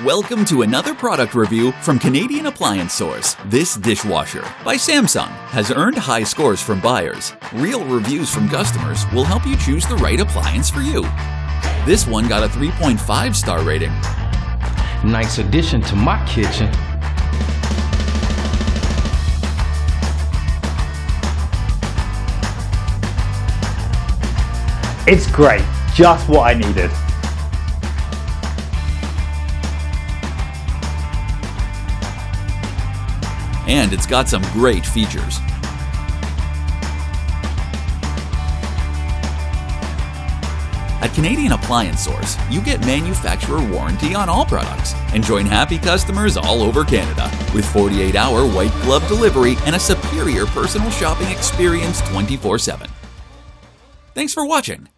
Welcome to another product review from Canadian appliance source. This dishwasher by Samsung has earned high scores from buyers. Real reviews from customers will help you choose the right appliance for you. This one got a 3.5-star rating. Nice addition to my kitchen. It's great, just what I needed. And it's got some great features. At Canadian Appliance Source, you get manufacturer warranty on all products and join happy customers all over Canada with 48-hour white glove delivery and a superior personal shopping experience 24/7. Thanks for watching.